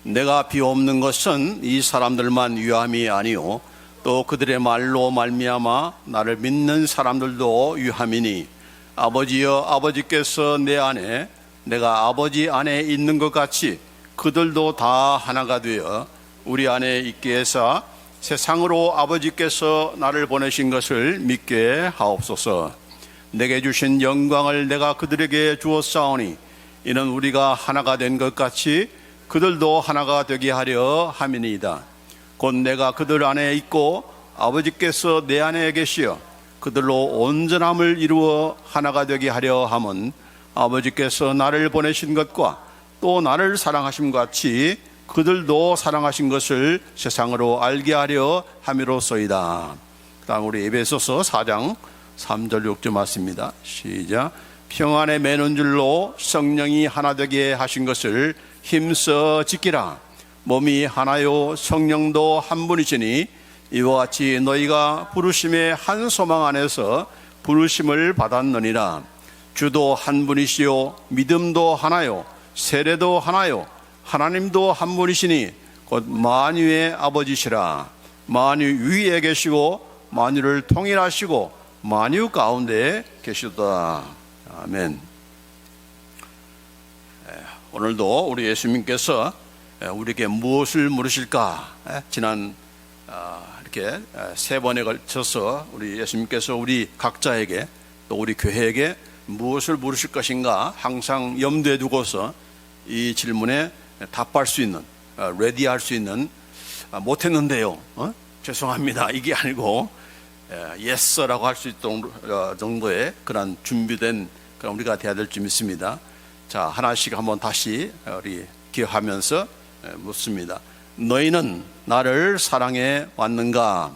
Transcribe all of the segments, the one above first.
내가 비옵는 것은 이 사람들만 유함이 아니요 또 그들의 말로 말미암아 나를 믿는 사람들도 유함이니 아버지여 아버지께서 내 안에 내가 아버지 안에 있는 것 같이 그들도 다 하나가 되어 우리 안에 있게 해서 세상으로 아버지께서 나를 보내신 것을 믿게 하옵소서. 내게 주신 영광을 내가 그들에게 주었사오니 이는 우리가 하나가 된 것 같이 그들도 하나가 되게 하려 함이니이다. 곧 내가 그들 안에 있고 아버지께서 내 안에 계시어 그들로 온전함을 이루어 하나가 되게 하려 함은 아버지께서 나를 보내신 것과 또 나를 사랑하심 같이 그들도 사랑하신 것을 세상으로 알게 하려 함이로소이다. 그 다음 우리 에베소서 4장 3절 6절 말씀입니다. 시작. 평안에 매는 줄로 성령이 하나 되게 하신 것을 힘써 지키라. 몸이 하나요 성령도 한 분이시니 이와 같이 너희가 부르심의 한 소망 안에서 부르심을 받았느니라. 주도 한 분이시요 믿음도 하나요 세례도 하나요 하나님도 한 분이시니 곧 만유의 아버지시라. 만유 위에 계시고 만유를 통일하시고 만유 가운데 계시도다. 아멘. 오늘도 우리 예수님께서 우리에게 무엇을 물으실까? 지난 이렇게 세 번에 걸쳐서 우리 예수님께서 우리 각자에게 또 우리 교회에게 무엇을 물으실 것인가 항상 염두에 두고서 이 질문에 답할 수 있는, 레디할 수 있는, 못했는데요, 죄송합니다 이게 아니고 예스라고 할 수 있도록 정도의 그런 준비된 그런 우리가 되어야 될 줄 믿습니다. 자, 하나씩 한번 다시 우리 기억하면서 묻습니다. 너희는 나를 사랑해 왔는가?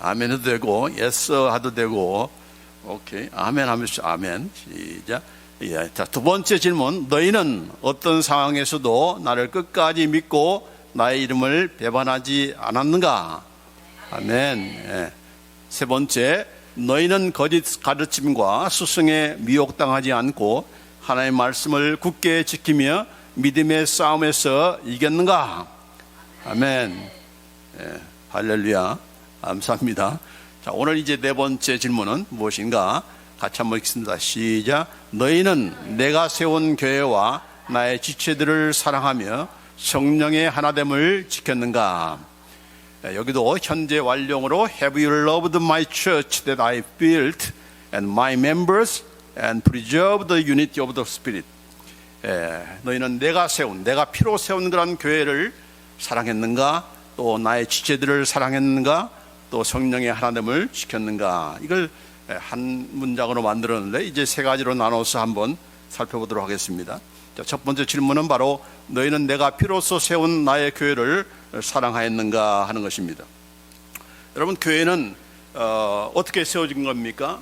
아멘 해도 되고 예스 해도 되고 오케이 아멘 하면서 아멘. 시작. 예. 자, 두 번째 질문. 너희는 어떤 상황에서도 나를 끝까지 믿고 나의 이름을 배반하지 않았는가? 아멘. 예. 세 번째. 너희는 거짓 가르침과 스승에 미혹당하지 않고 하나님의 말씀을 굳게 지키며 믿음의 싸움에서 이겼는가? 아멘. 예. 할렐루야. 감사합니다. 자, 오늘 이제 네 번째 질문은 무엇인가? 같이 한번 읽습니다. 시작. 너희는 내가 세운 교회와 나의 지체들을 사랑하며 성령의 하나됨을 지켰는가? 여기도 현재 완료형으로 Have you loved my church that I built and my members and preserved the unity of the Spirit? 너희는 내가 세운, 내가 피로 세운 그런 교회를 사랑했는가? 또 나의 지체들을 사랑했는가? 또 성령의 하나됨을 지켰는가? 이걸 한 문장으로 만들었는데 이제 세 가지로 나눠서 한번 살펴보도록 하겠습니다. 자, 첫 번째 질문은 바로 너희는 내가 피로써 세운 나의 교회를 사랑하였는가 하는 것입니다. 여러분, 교회는 어떻게 세워진 겁니까?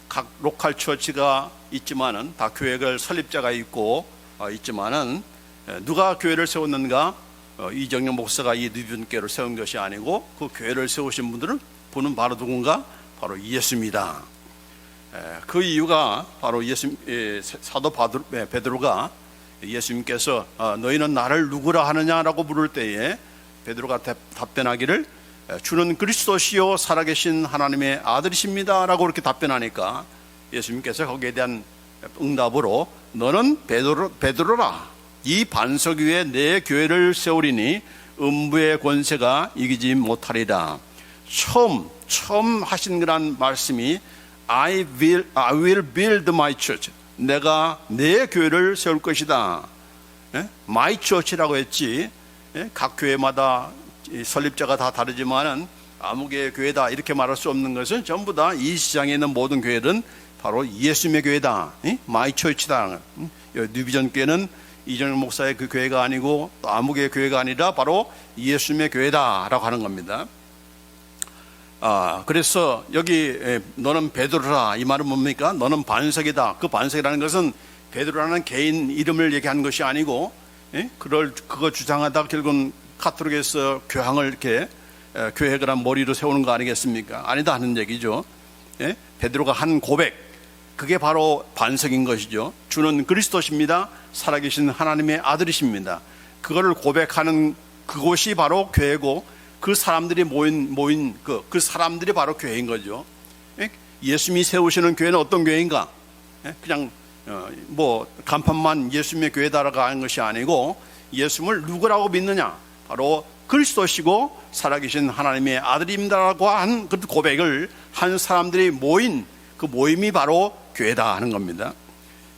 각 로컬 처치가 있지만은 다 교회를 설립자가 있고 있지만은 누가 교회를 세웠는가? 이정영 목사가 이 뉴비전교회를 세운 것이 아니고 그 교회를 세우신 분은 바로 누군가? 바로 예수입니다. 그 이유가 바로 사도 베드로가 예수님께서 너희는 나를 누구라 하느냐라고 물을 때에 베드로가 답변하기를 주는 그리스도시요 살아계신 하나님의 아들이십니다 라고 그렇게 답변하니까 예수님께서 거기에 대한 응답으로 너는 베드로라. 이 반석 위에 내 교회를 세우리니 음부의 권세가 이기지 못하리라. 처음 하신 그런 말씀이 I will build my church. 내가 내 교회를 세울 것이다. My church라고 했지. 각 교회마다 설립자가 다 다르지만은 아무개 교회다 이렇게 말할 수 없는 것은 전부 다 이 시장에 있는 모든 교회들은 바로 예수님의 교회다. My church다. 뉴비전 교회는 이정영 목사의 그 교회가 아니고 또 아무개 교회가 아니라 바로 예수님의 교회다라고 하는 겁니다. 그래서 여기 너는 베드로라 이 말은 뭡니까? 너는 반석이다. 그 반석이라는 것은 베드로라는 개인 이름을 얘기하는 것이 아니고 그거 주장하다 결국은 카톨릭에서 교황을 이렇게 교회 그런 머리로 세우는 거 아니겠습니까? 아니다 하는 얘기죠. 베드로가 한 고백, 그게 바로 반석인 것이죠. 주는 그리스도십니다. 살아계신 하나님의 아들이십니다. 그거를 고백하는 그곳이 바로 교회고, 그 사람들이 모인 그 사람들이 바로 교회인 거죠. 예수님이 세우시는 교회는 어떤 교회인가? 그냥 뭐 간판만 예수님의 교회다라고 하는 것이 아니고, 예수님을 누구라고 믿느냐? 바로 그리스도시고 살아계신 하나님의 아들입니다라고 한 그 고백을 한 사람들이 모인 그 모임이 바로 교회다 하는 겁니다.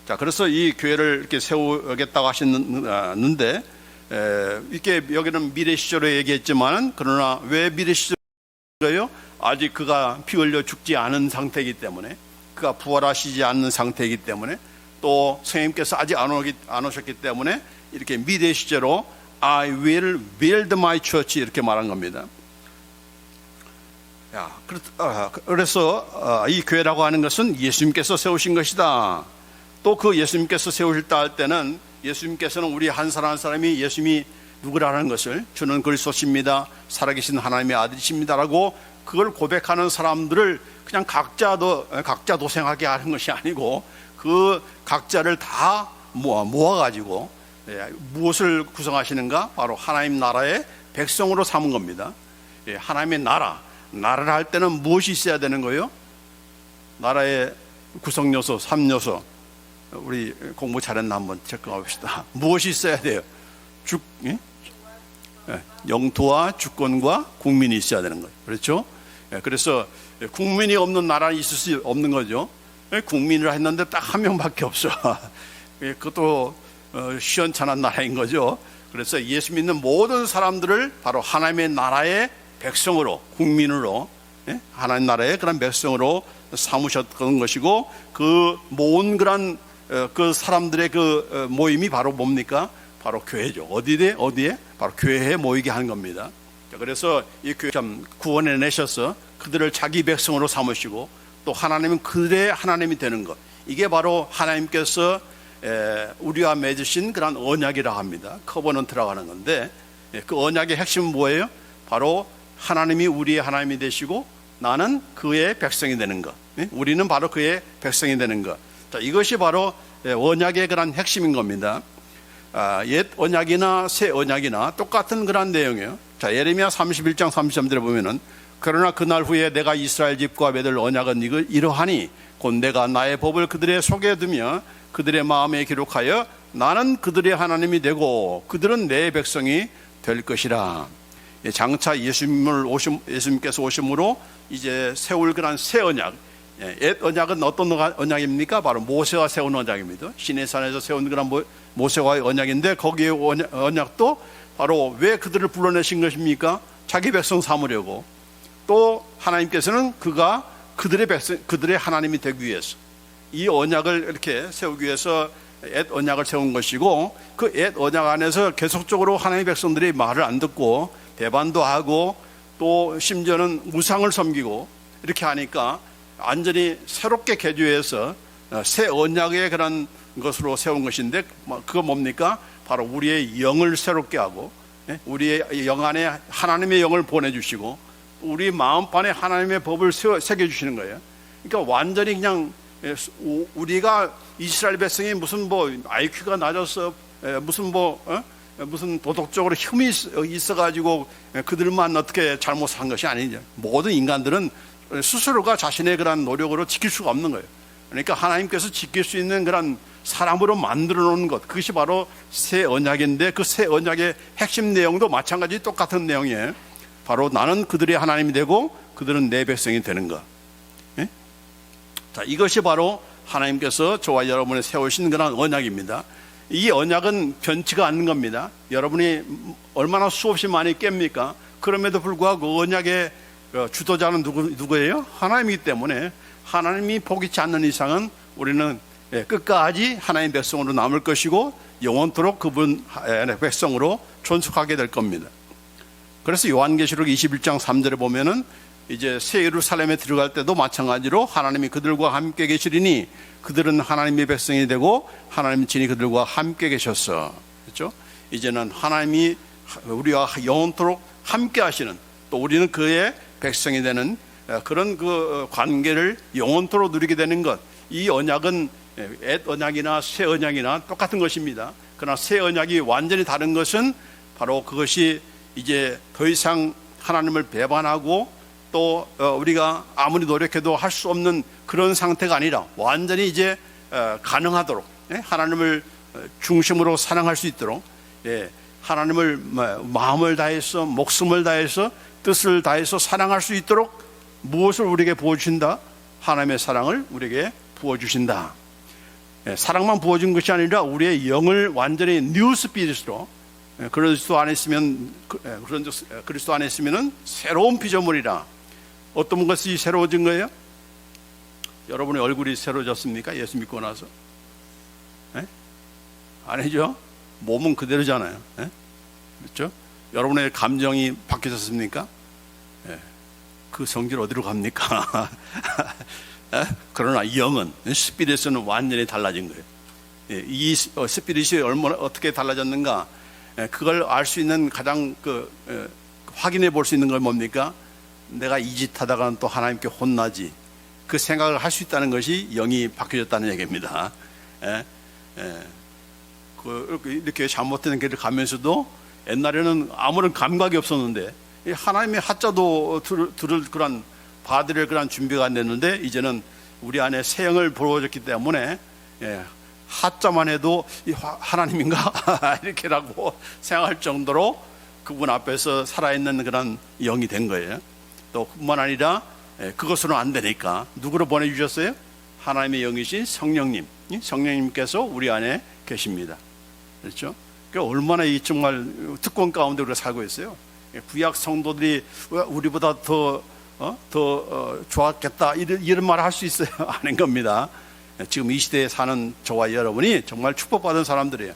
자, 그래서 이 교회를 이렇게 세우겠다고 하셨는데, 이렇게 여기는 미래 시절에 얘기했지만, 그러나 왜 미래 시절이에요? 아직 그가 피 흘려 죽지 않은 상태이기 때문에, 그가 부활하시지 않는 상태이기 때문에, 또 성령님께서 아직 안 오셨기 때문에 이렇게 미래 시제로 I will build my church 이렇게 말한 겁니다. 그래서 이 교회라고 하는 것은 예수님께서 세우신 것이다. 또 그 예수님께서 세우셨다 할 때는, 예수님께서는 우리 한 사람 한 사람이 예수님이 누구라는 것을, 주는 그리스도십니다, 살아계신 하나님의 아들이십니다라고 그걸 고백하는 사람들을 그냥 각자 도생하게 하는 것이 아니고, 그 각자를 다 모아가지고 무엇을 구성하시는가? 바로 하나님 나라의 백성으로 삼은 겁니다. 하나님의 나라를 할 때는 무엇이 있어야 되는 거예요? 나라의 구성 요소, 3요소. 우리 공부 잘했나 한번 체크해 봅시다. 무엇이 있어야 돼요? 영토와 주권과 국민이 있어야 되는 거예요. 그렇죠? 그래서 국민이 없는 나라는 있을 수 없는 거죠. 국민을 했는데 딱 한 명밖에 없어. 그것도 시원찮은 나라인 거죠. 그래서 예수 믿는 모든 사람들을 바로 하나님의 나라의 백성으로, 국민으로, 하나님 나라의 그런 백성으로 삼으셨던 것이고, 그 모은 그런 그 사람들의 그 모임이 바로 뭡니까? 바로 교회죠. 어디에? 바로 교회에 모이게 하는 겁니다. 그래서 이 교회 참 구원해 내셔서 그들을 자기 백성으로 삼으시고, 또 하나님은 그들의 하나님이 되는 것. 이게 바로 하나님께서 우리와 맺으신 그런 언약이라 합니다. 커버넌트라고 하는 건데, 그 언약의 핵심은 뭐예요? 바로 하나님이 우리의 하나님이 되시고 나는 그의 백성이 되는 것. 우리는 바로 그의 백성이 되는 것. 자, 이것이 바로 언약의 그런 핵심인 겁니다. 옛 언약이나 새 언약이나 똑같은 그런 내용이에요. 자, 예레미야 31장 33절에 보면은, 그러나 그날 후에 내가 이스라엘 집과 맺을 언약은 이러하니 곧 내가 나의 법을 그들의 속에 두며 그들의 마음에 기록하여 나는 그들의 하나님이 되고 그들은 내 백성이 될 것이라. 장차 예수님께서 오심으로 이제 세울 그런 새 언약. 옛 언약은 어떤 언약입니까? 바로 모세가 세운 언약입니다. 시내산에서 세운 그런 모세와의 언약인데, 거기에 언약도 바로 왜 그들을 불러내신 것입니까? 자기 백성 삼으려고. 또 하나님께서는 그가 그들의 백성, 그들의 하나님이 되기 위해서 이 언약을 이렇게 세우기 위해서 옛 언약을 세운 것이고, 그 옛 언약 안에서 계속적으로 하나님의 백성들이 말을 안 듣고 배반도 하고, 또 심지어는 우상을 섬기고 이렇게 하니까 완전히 새롭게 개조해서 새 언약의 그런 것으로 세운 것인데, 그거 뭡니까? 바로 우리의 영을 새롭게 하고, 우리의 영 안에 하나님의 영을 보내주시고, 우리 마음판에 하나님의 법을 새겨주시는 거예요. 그러니까 완전히 그냥 우리가 이스라엘 백성이 무슨 IQ가 낮아서 무슨 도덕적으로 흠이 있어가지고 그들만 어떻게 잘못한 것이 아니죠. 모든 인간들은 스스로가 자신의 그런 노력으로 지킬 수가 없는 거예요. 그러니까 하나님께서 지킬 수 있는 그런 사람으로 만들어 놓은 것, 그것이 바로 새 언약인데, 그 새 언약의 핵심 내용도 마찬가지 똑같은 내용이에요. 바로 나는 그들의 하나님이 되고 그들은 내 백성이 되는 것. 자, 이것이 바로 하나님께서 저와 여러분의 세우신 그런 언약입니다. 이 언약은 변치가 않는 겁니다. 여러분이 얼마나 수없이 많이 깹니까? 그럼에도 불구하고 언약의 주도자는 누구예요? 하나님이기 때문에, 하나님이 포기치 않는 이상은 우리는 끝까지 하나님 백성으로 남을 것이고 영원토록 그분 백성으로 존속하게 될 겁니다. 그래서 요한계시록 21장 3절에 보면은 이제 새 예루살렘에 들어갈 때도 마찬가지로 하나님이 그들과 함께 계시리니 그들은 하나님의 백성이 되고 하나님 친히 그들과 함께 계셨어. 그렇죠? 이제는 하나님이 우리와 영원토록 함께 하시는, 또 우리는 그의 백성이 되는 그런 그 관계를 영원토록 누리게 되는 것. 이 언약은 옛 언약이나 새 언약이나 똑같은 것입니다. 그러나 새 언약이 완전히 다른 것은 바로 그것이 이제 더 이상 하나님을 배반하고 또 우리가 아무리 노력해도 할 수 없는 그런 상태가 아니라 완전히 이제 가능하도록 하나님을 중심으로 사랑할 수 있도록 하나님을 마음을 다해서 목숨을 다해서 뜻을 다해서 사랑할 수 있도록 무엇을 우리에게 부어주신다? 하나님의 사랑을 우리에게 부어주신다. 사랑만 부어준 것이 아니라 우리의 영을 완전히 뉴 스피릿으로 그리스도 안에 있으면 그리스도 안에 있으면은 새로운 피조물이라. 어떤 것이 새로워진 거예요? 여러분의 얼굴이 새로워졌습니까? 예수 믿고 나서? 아니죠. 몸은 그대로잖아요. 그렇죠? 여러분의 감정이 바뀌었습니까? 그 성질 어디로 갑니까? 그러나 영은 스피릿은 완전히 달라진 거예요. 이 스피릿이 얼마나 어떻게 달라졌는가? 그걸 알 수 있는 가장 확인해 볼 수 있는 건 뭡니까? 내가 이 짓 하다가는 또 하나님께 혼나지. 그 생각을 할 수 있다는 것이 영이 바뀌어졌다는 얘기입니다. 이렇게 잘못된 길을 가면서도 옛날에는 아무런 감각이 없었는데 하나님의 하자도 들을 그런 받을 그런 준비가 안 됐는데 이제는 우리 안에 새 영을 부어줬기 때문에 하자만 해도 하나님인가 이렇게라고 생각할 정도로 그분 앞에서 살아있는 그런 영이 된 거예요. 또 뿐만 아니라 그것으로는 안 되니까 누구로 보내주셨어요? 하나님의 영이신 성령님께서 우리 안에 계십니다. 그렇죠? 그러니까 얼마나 이 정말 특권 가운데 우리가 살고 있어요. 구약 성도들이 우리보다 더 좋았겠다 이런 말을 할 수 있어요? 아닌 겁니다. 지금 이 시대에 사는 저와 여러분이 정말 축복받은 사람들이에요.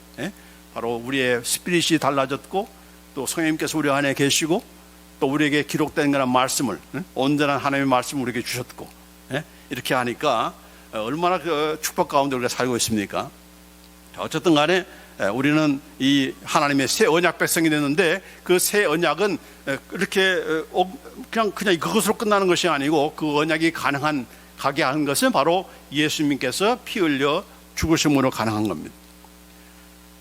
바로 우리의 스피릿이 달라졌고 또 성령님께서 우리 안에 계시고 또 우리에게 기록된 그런 말씀을 온전한 하나님의 말씀을 우리에게 주셨고 이렇게 하니까 얼마나 그 축복 가운데 우리가 살고 있습니까? 어쨌든 간에 우리는 이 하나님의 새 언약 백성이 됐는데 그 새 언약은 이렇게 그냥 그것으로 끝나는 것이 아니고 그 언약이 가게 한 것은 바로 예수님께서 피 흘려 죽으심으로 가능한 겁니다.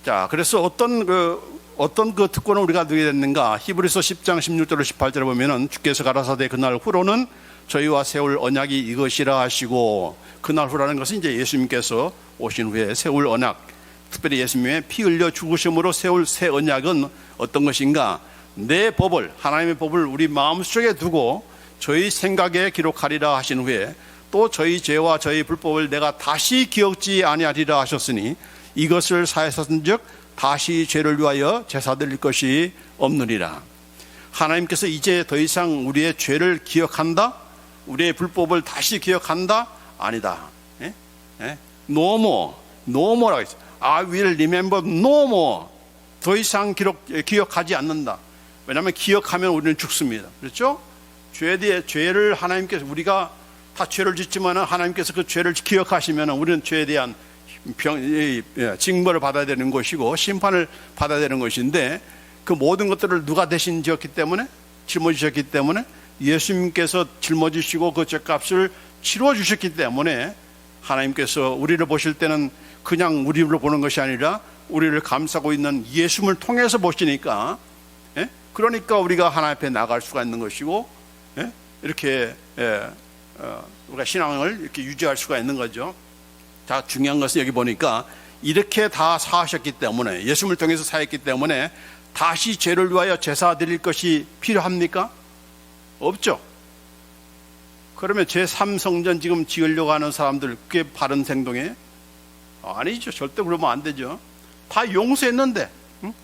자, 그래서 어떤 그 특권을 우리가 누리게 됐는가? 히브리서 10장 16절 18절에 보면은 주께서 가라사대 그날 후로는 저희와 세울 언약이 이것이라 하시고, 그날 후라는 것은 이제 예수님께서 오신 후에 세울 언약, 특별히 예수님의 피 흘려 죽으심으로 세울 새 언약은 어떤 것인가? 내 법을, 하나님의 법을 우리 마음속에 두고 저희 생각에 기록하리라 하신 후에 또 저희 죄와 저희 불법을 내가 다시 기억지 아니하리라 하셨으니 이것을 사하셨은즉 다시 죄를 위하여 제사 드릴 것이 없느니라. 하나님께서 이제 더 이상 우리의 죄를 기억한다? 우리의 불법을 다시 기억한다? 아니다. No more, no more라고 했어요. I will remember no more. 더 이상 기억하지 않는다. 왜냐하면 기억하면 우리는 죽습니다. 그렇죠? 죄를 하나님께서, 우리가 다 죄를 짓지만 하나님께서 그 죄를 기억하시면 우리는 죄에 대한 징벌을 받아야 되는 것이고 심판을 받아야 되는 것인데, 그 모든 것들을 누가 대신 지었기 때문에, 짊어지셨기 때문에, 예수님께서 짊어지시고 그 죄값을 치루어 주셨기 때문에 하나님께서 우리를 보실 때는 그냥 우리를 보는 것이 아니라 우리를 감싸고 있는 예수님을 통해서 보시니까, 그러니까 우리가 하나님 앞에 나갈 수가 있는 것이고, 이렇게 우리가 신앙을 이렇게 유지할 수가 있는 거죠. 자, 중요한 것은 여기 보니까 이렇게 다 사하셨기 때문에, 예수님을 통해서 사했기 때문에 다시 죄를 위하여 제사 드릴 것이 필요합니까? 없죠. 그러면 제3성전 지금 지으려고 하는 사람들, 그게 바른 행동이에요? 아니죠. 절대 그러면 안 되죠. 다 용서했는데,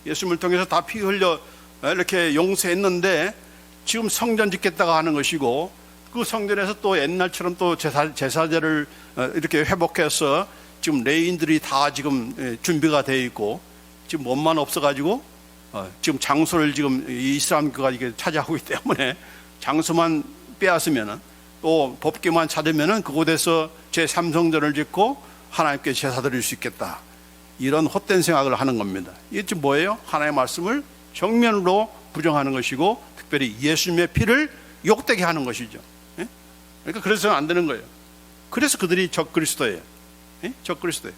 예수님을 통해서 다 피 흘려 이렇게 용서했는데 지금 성전 짓겠다고 하는 것이고, 그 성전에서 또 옛날처럼 또 제사제를 이렇게 회복해서 지금 레인들이 다 지금 준비가 되어 있고, 지금 몸만 없어가지고 지금 장소를 지금 이슬람교가 이게 차지하고 있기 때문에 장소만 빼앗으면은, 또 법규만 찾으면은 그곳에서 제3성전을 짓고 하나님께 제사 드릴 수 있겠다, 이런 헛된 생각을 하는 겁니다. 이게 지금 뭐예요? 하나님의 말씀을 정면으로 부정하는 것이고, 특별히 예수님의 피를 욕되게 하는 것이죠. 그러니까 그래서는 안 되는 거예요. 그래서 그들이 적그리스도예요. 적그리스도예요.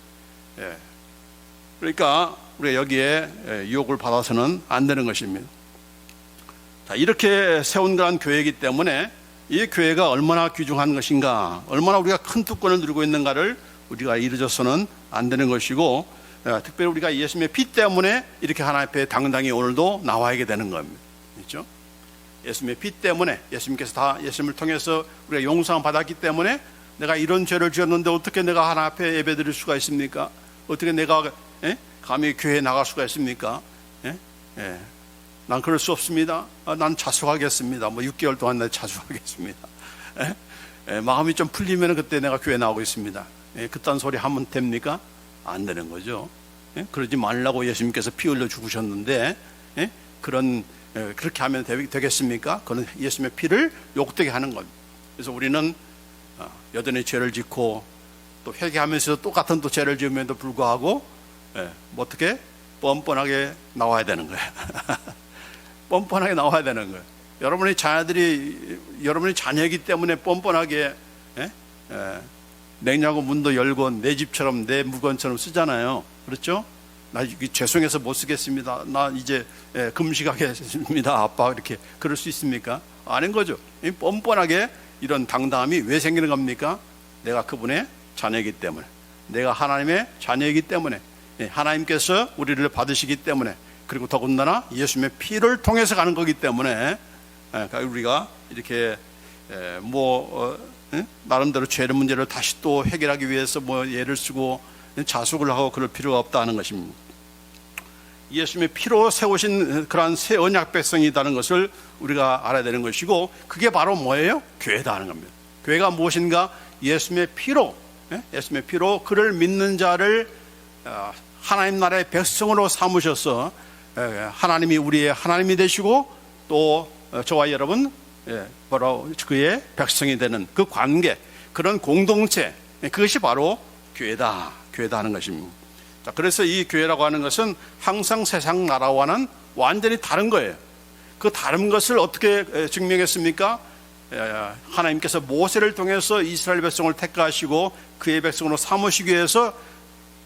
그러니까 우리가 여기에 유혹을 받아서는 안 되는 것입니다. 자, 이렇게 세운 그런 교회이기 때문에 이 교회가 얼마나 귀중한 것인가, 얼마나 우리가 큰 특권을 누리고 있는가를 우리가 잊어서는 안 되는 것이고, 특별히 우리가 예수님의 피 때문에 이렇게 하나님 앞에 당당히 오늘도 나와야 되는 겁니다. 그렇죠? 예수님의 피 때문에, 예수님께서 다 예수님을 통해서 우리가 용서를 받았기 때문에 내가 이런 죄를 지었는데 어떻게 내가 하나님 앞에 예배드릴 수가 있습니까? 어떻게 내가 감히 교회에 나갈 수가 있습니까? 난 그럴 수 없습니다. 난 자수하겠습니다. 6개월 동안 내 자수하겠습니다. 마음이 좀 풀리면 그때 내가 교회 나오고 있습니다. 그딴 소리 하면 됩니까? 안 되는 거죠. 그러지 말라고 예수님께서 피 흘려 죽으셨는데 그렇게 하면 되겠습니까? 그건 예수님의 피를 욕되게 하는 겁니다. 그래서 우리는 여전히 죄를 짓고 또 회개하면서 똑같은 또 죄를 지음에도 불구하고 어떻게 뻔뻔하게 나와야 되는 거예요. 뻔뻔하게 나와야 되는 거예요. 여러분이 자녀이기 때문에 뻔뻔하게 냉장고 문도 열고 내 집처럼 내 물건처럼 쓰잖아요. 그렇죠? 나 죄송해서 못 쓰겠습니다. 나 이제 금식하겠습니다. 아빠 이렇게 그럴 수 있습니까? 아닌 거죠. 뻔뻔하게 이런 당당함이 왜 생기는 겁니까? 내가 그분의 자녀이기 때문에, 내가 하나님의 자녀이기 때문에, 하나님께서 우리를 받으시기 때문에, 그리고 더군다나 예수님의 피를 통해서 가는 거기 때문에 우리가 이렇게 나름대로 죄의 문제를 다시 또 해결하기 위해서 예를 쓰고 자숙을 하고 그럴 필요가 없다는 것입니다. 예수님의 피로 세우신 그러한 새 언약 백성이라는 것을 우리가 알아야 되는 것이고, 그게 바로 뭐예요? 교회다 하는 겁니다. 교회가 무엇인가? 예수님의 피로 그를 믿는 자를 하나님 나라의 백성으로 삼으셔서 하나님이 우리의 하나님이 되시고 또 저와 여러분 바로 그의 백성이 되는 그 관계, 그런 공동체, 그것이 바로 교회다 하는 것입니다. 자, 그래서 이 교회라고 하는 것은 항상 세상 나라와는 완전히 다른 거예요. 그 다른 것을 어떻게 증명했습니까? 하나님께서 모세를 통해서 이스라엘 백성을 택하시고 그의 백성으로 삼으시기 위해서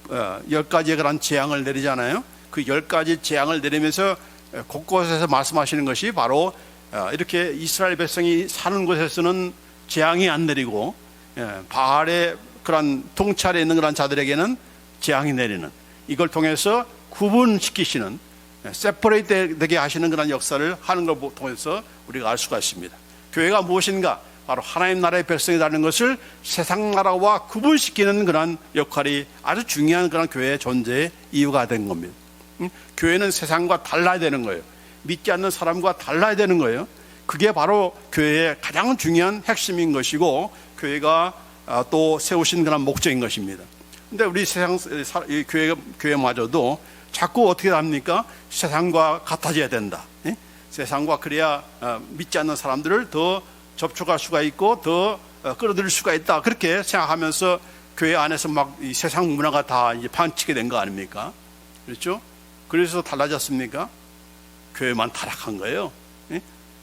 10가지의 그런 재앙을 내리잖아요. 그 10가지 재앙을 내리면서 곳곳에서 말씀하시는 것이 바로 이렇게 이스라엘 백성이 사는 곳에서는 재앙이 안 내리고 바알의 그런 통찰에 있는 그런 자들에게는 재앙이 내리는, 이걸 통해서 구분시키시는, 세퍼레이트 되게 하시는 그런 역사를 하는 걸 통해서 우리가 알 수가 있습니다. 교회가 무엇인가? 바로 하나님 나라의 백성이라는 것을 세상 나라와 구분시키는 그런 역할이 아주 중요한 그런 교회의 존재의 이유가 된 겁니다. 교회는 세상과 달라야 되는 거예요. 믿지 않는 사람과 달라야 되는 거예요. 그게 바로 교회의 가장 중요한 핵심인 것이고, 교회가 또 세우신 그런 목적인 것입니다. 근데 우리 교회마저도 자꾸 어떻게 합니까? 세상과 같아져야 된다. 세상과 그래야 믿지 않는 사람들을 더 접촉할 수가 있고 더 끌어들일 수가 있다, 그렇게 생각하면서 교회 안에서 막 이 세상 문화가 다 이제 판치게 된 거 아닙니까? 그렇죠? 그래서 달라졌습니까? 교회만 타락한 거예요.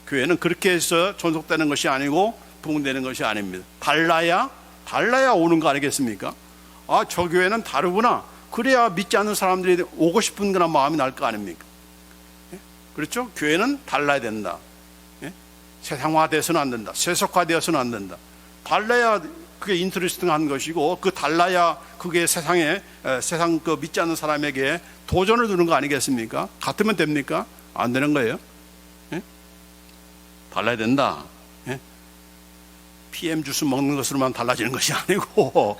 교회는 그렇게 해서 존속되는 것이 아니고 부흥되는 것이 아닙니다. 달라야 오는 거 아니겠습니까? 저 교회는 다르구나, 그래야 믿지 않는 사람들이 오고 싶은 그런 마음이 날 거 아닙니까? 그렇죠? 교회는 달라야 된다. 세상화되어서는 안 된다. 세속화되어서는 안 된다. 달라야 그게 인트리스팅한 것이고, 그 달라야 그게 세상 그 믿지 않는 사람에게 도전을 주는 거 아니겠습니까? 같으면 됩니까? 안 되는 거예요. 달라야 된다. PM 주스 먹는 것으로만 달라지는 것이 아니고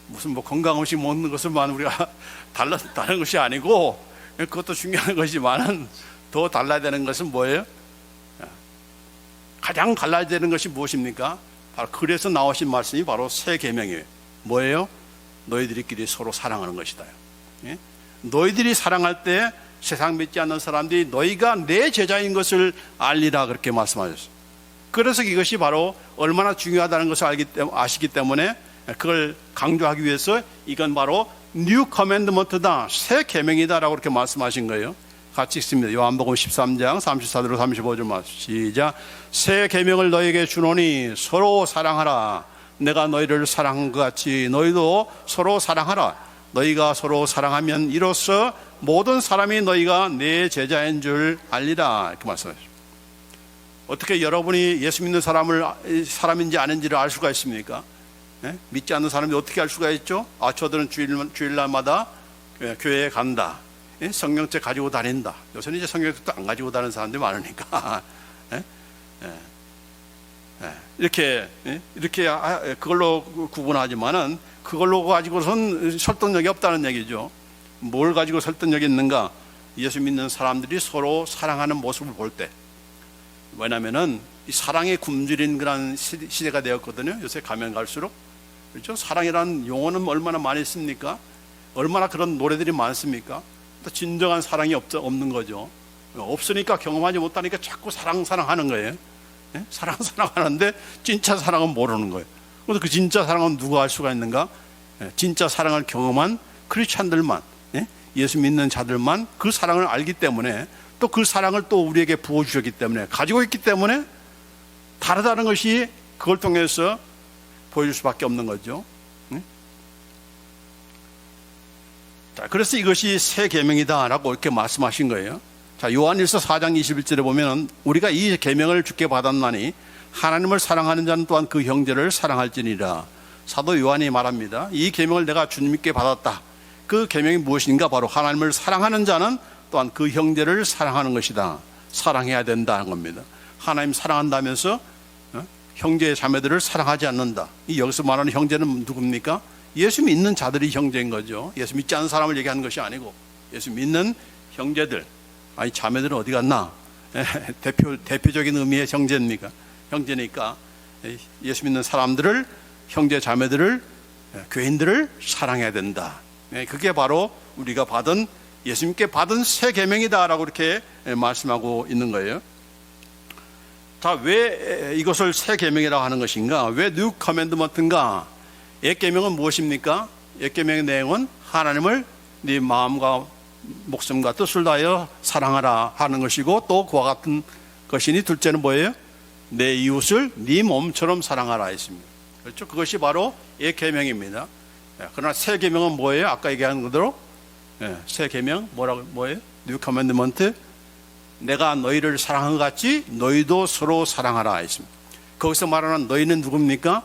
무슨 건강 음식 먹는 것으로만 우리가 달라지는 것이 아니고, 그것도 중요한 것이지만 더 달라야 되는 것은 뭐예요? 가장 달라야 되는 것이 무엇입니까? 바로 그래서 나오신 말씀이 바로 새 계명이에요. 뭐예요? 너희들끼리 서로 사랑하는 것이다. 너희들이 사랑할 때 세상 믿지 않는 사람들이 너희가 내 제자인 것을 알리라, 그렇게 말씀하셨어요. 그래서 이것이 바로 얼마나 중요하다는 것을 아시기 때문에 그걸 강조하기 위해서 이건 바로 뉴 커맨드먼트다, 새 계명이다라고 그렇게 말씀하신 거예요. 같이 읽습니다. 요한복음 13장 34절로 35절 말씀 시작. 새 계명을 너에게 주노니 서로 사랑하라. 내가 너희를 사랑한 것 같이 너희도 서로 사랑하라. 너희가 서로 사랑하면 이로써 모든 사람이 너희가 내 제자인 줄 알리라. 이렇게 말씀하셨습니다. 어떻게 여러분이 예수 믿는 사람인지 아닌지를 알 수가 있습니까? 믿지 않는 사람이 어떻게 알 수가 있죠? 저들은 주일날마다 교회에 간다. 성경책 가지고 다닌다. 요새는 이제 성경책도 안 가지고 다니는 사람들이 많으니까. 이렇게 그걸로 구분하지만은 그걸로 가지고선 설득력이 없다는 얘기죠. 뭘 가지고 설득력이 있는가? 예수 믿는 사람들이 서로 사랑하는 모습을 볼 때. 왜냐면은 이 사랑에 굶주린 그런 시대가 되었거든요. 요새 가면 갈수록. 그렇죠? 사랑이라는 용어는 얼마나 많이 씁니까? 얼마나 그런 노래들이 많습니까? 또 진정한 사랑이 없는 거죠. 없으니까 경험하지 못하니까 자꾸 사랑하는 거예요. 사랑하는데 진짜 사랑은 모르는 거예요. 그래서 그 진짜 사랑은 누가 알 수가 있는가? 진짜 사랑을 경험한 크리스찬들만, 예수 믿는 자들만 그 사랑을 알기 때문에, 또 그 사랑을 또 우리에게 부어주셨기 때문에, 가지고 있기 때문에 다르다는 것이 그걸 통해서 보여줄 수밖에 없는 거죠. 자, 그래서 이것이 새 계명이다라고 이렇게 말씀하신 거예요. 자, 요한일서 4장 21절에 보면 우리가 이 계명을 주께 받았나니 하나님을 사랑하는 자는 또한 그 형제를 사랑할지니라. 사도 요한이 말합니다. 이 계명을 내가 주님께 받았다. 그 계명이 무엇인가? 바로 하나님을 사랑하는 자는 또한 그 형제를 사랑하는 것이다. 사랑해야 된다는 겁니다. 하나님 사랑한다면서 형제 자매들을 사랑하지 않는다. 이 여기서 말하는 형제는 누굽니까? 예수 믿는 자들이 형제인 거죠. 예수 믿지 않는 사람을 얘기하는 것이 아니고 예수 믿는 형제들. 아니 자매들은 어디 갔나? 대표적인 의미의 형제입니까? 형제니까 예수 믿는 사람들을, 형제 자매들을, 교인들을 사랑해야 된다. 그게 바로 우리가 받은, 예수님께 받은 새 계명이다라고 이렇게 말씀하고 있는 거예요. 자, 왜 이것을 새 계명이라고 하는 것인가? 왜 뉴 커맨드먼트인가? 옛 계명은 무엇입니까? 옛 계명의 내용은 하나님을 네 마음과 목숨과 뜻을 다하여 사랑하라 하는 것이고, 또 그와 같은 것이니 둘째는 뭐예요? 내 이웃을 네 몸처럼 사랑하라 했습니다. 그렇죠? 그것이 바로 옛 계명입니다. 그러나 새 계명은 뭐예요? 아까 얘기한 그대로 새 계명 뭐예요? 뉴 커맨드먼트. 내가 너희를 사랑한 것 같이 너희도 서로 사랑하라 했습니다. 거기서 말하는 너희는 누굽니까?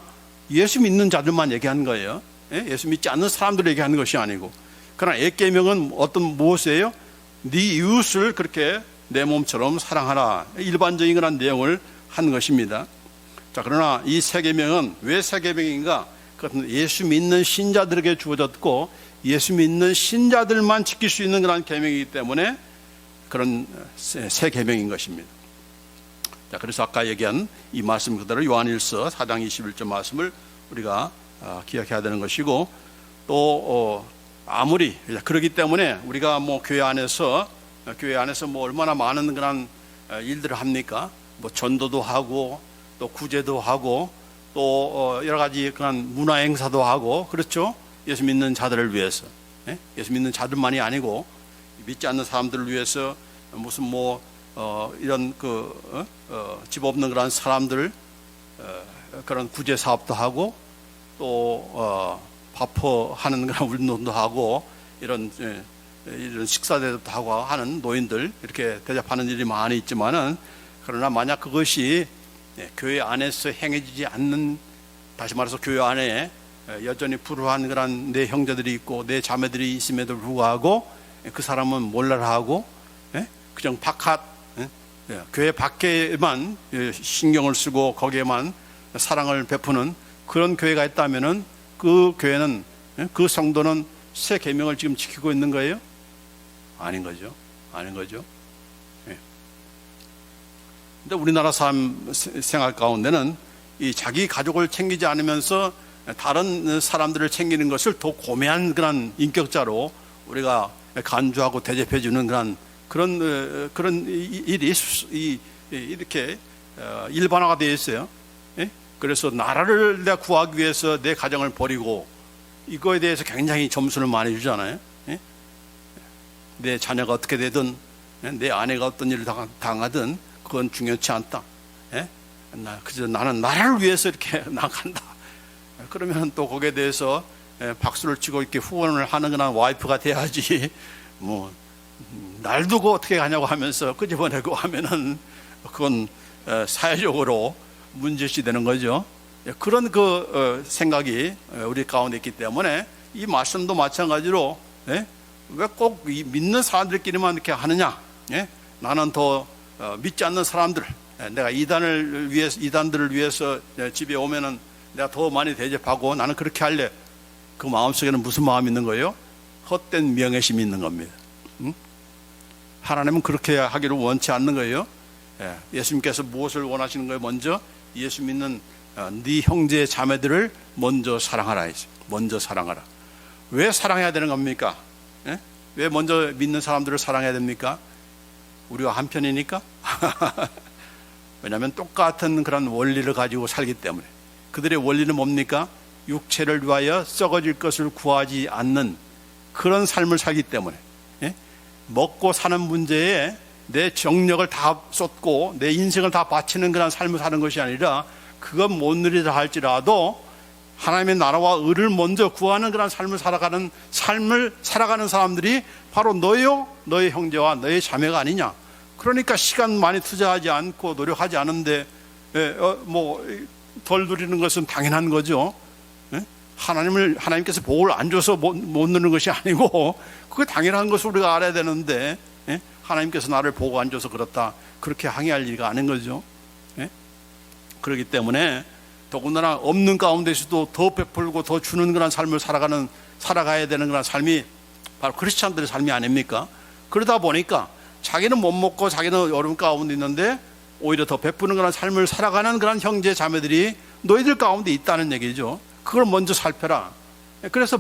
예수 믿는 자들만 얘기하는 거예요. 예수 믿지 않는 사람들 얘기하는 것이 아니고. 그러나 옛 계명은 무엇이에요? 네 이웃을 그렇게 내 몸처럼 사랑하라. 일반적인 그런 내용을 한 것입니다. 자, 그러나 이 새 계명은 왜 새 계명인가? 그것은 예수 믿는 신자들에게 주어졌고 예수 믿는 신자들만 지킬 수 있는 그런 계명이기 때문에 그런 새 계명인 것입니다. 자, 그래서 아까 얘기한 이 말씀 그대로 요한일서 4장 21절 말씀을 우리가 기억해야 되는 것이고, 또 아무리 그러기 때문에 우리가 뭐 교회 안에서 뭐 얼마나 많은 그런 일들을 합니까? 뭐 전도도 하고 또 구제도 하고 또 여러 가지 그런 문화 행사도 하고, 그렇죠? 예수 믿는 자들을 위해서, 예수 믿는 자들만이 아니고 믿지 않는 사람들을 위해서 무슨 이런 집 없는 그런 사람들 그런 구제 사업도 하고, 또 바퍼하는 그런 운동도 하고, 이런 식사 대접도 하고 하는 노인들 이렇게 대접하는 일이 많이 있지만은, 그러나 만약 그것이 교회 안에서 행해지지 않는, 다시 말해서 교회 안에 여전히 불우한 그런 내 형제들이 있고 내 자매들이 있음에도 불구하고 그 사람은 몰라라 하고 그냥 바깥 교회 밖에만 신경을 쓰고 거기에만 사랑을 베푸는 그런 교회가 있다면은 그 교회는, 그 성도는 새 계명을 지금 지키고 있는 거예요? 아닌 거죠. 근데 우리나라 사람 생활 가운데는 이 자기 가족을 챙기지 않으면서 다른 사람들을 챙기는 것을 더 고매한 그런 인격자로 우리가 간주하고 대접해주는 그런 일이 이렇게 일반화가 되어 있어요. 그래서 나라를 내가 구하기 위해서 내 가정을 버리고, 이거에 대해서 굉장히 점수를 많이 주잖아요. 내 자녀가 어떻게 되든 내 아내가 어떤 일을 당하든 그건 중요치 않다. 그저 나는 나라를 위해서 이렇게 나간다. 그러면 또 거기에 대해서 박수를 치고 이렇게 후원을 하는 그런 와이프가 돼야지, 뭐 날 두고 어떻게 가냐고 하면서 끄집어내고 하면은 그건 사회적으로 문제시 되는 거죠. 그런 생각이 우리 가운데 있기 때문에 이 말씀도 마찬가지로 왜 꼭 믿는 사람들끼리만 이렇게 하느냐? 나는 더 믿지 않는 사람들, 내가 이단들을 위해서 집에 오면은 내가 더 많이 대접하고 나는 그렇게 할래. 그 마음속에는 무슨 마음이 있는 거예요? 헛된 명예심이 있는 겁니다. 하나님은 그렇게 하기를 원치 않는 거예요. 예수님께서 무엇을 원하시는 거예요? 먼저 예수 믿는 네 형제 자매들을 먼저 사랑하라 했어요. 먼저 사랑하라. 왜 사랑해야 되는 겁니까? 왜 먼저 믿는 사람들을 사랑해야 됩니까? 우리와 한편이니까? 왜냐하면 똑같은 그런 원리를 가지고 살기 때문에. 그들의 원리는 뭡니까? 육체를 위하여 썩어질 것을 구하지 않는 그런 삶을 살기 때문에. 먹고 사는 문제에 내 정력을 다 쏟고 내 인생을 다 바치는 그런 삶을 사는 것이 아니라, 그건 못 누리다 할지라도 하나님의 나라와 의를 먼저 구하는 그런 삶을 살아가는 사람들이 바로 너의 형제와 너의 자매가 아니냐. 그러니까 시간 많이 투자하지 않고 노력하지 않은데 덜 누리는 것은 당연한 거죠. 하나님께서 복을 안 줘서 못 누리는 것이 아니고, 그게 당연한 것을 우리가 알아야 되는데, 하나님께서 나를 복 안 줘서 그렇다, 그렇게 항의할 일이 아닌 거죠. 그렇기 때문에 더군다나 없는 가운데서도 더 베풀고 더 주는 그런 삶을 살아가야 되는 그런 삶이 바로 크리스찬들의 삶이 아닙니까? 그러다 보니까 자기는 못 먹고 자기는 어려움 가운데 있는데 오히려 더 베푸는 그런 삶을 살아가는 그런 형제 자매들이 너희들 가운데 있다는 얘기죠. 그걸 먼저 살펴라. 그래서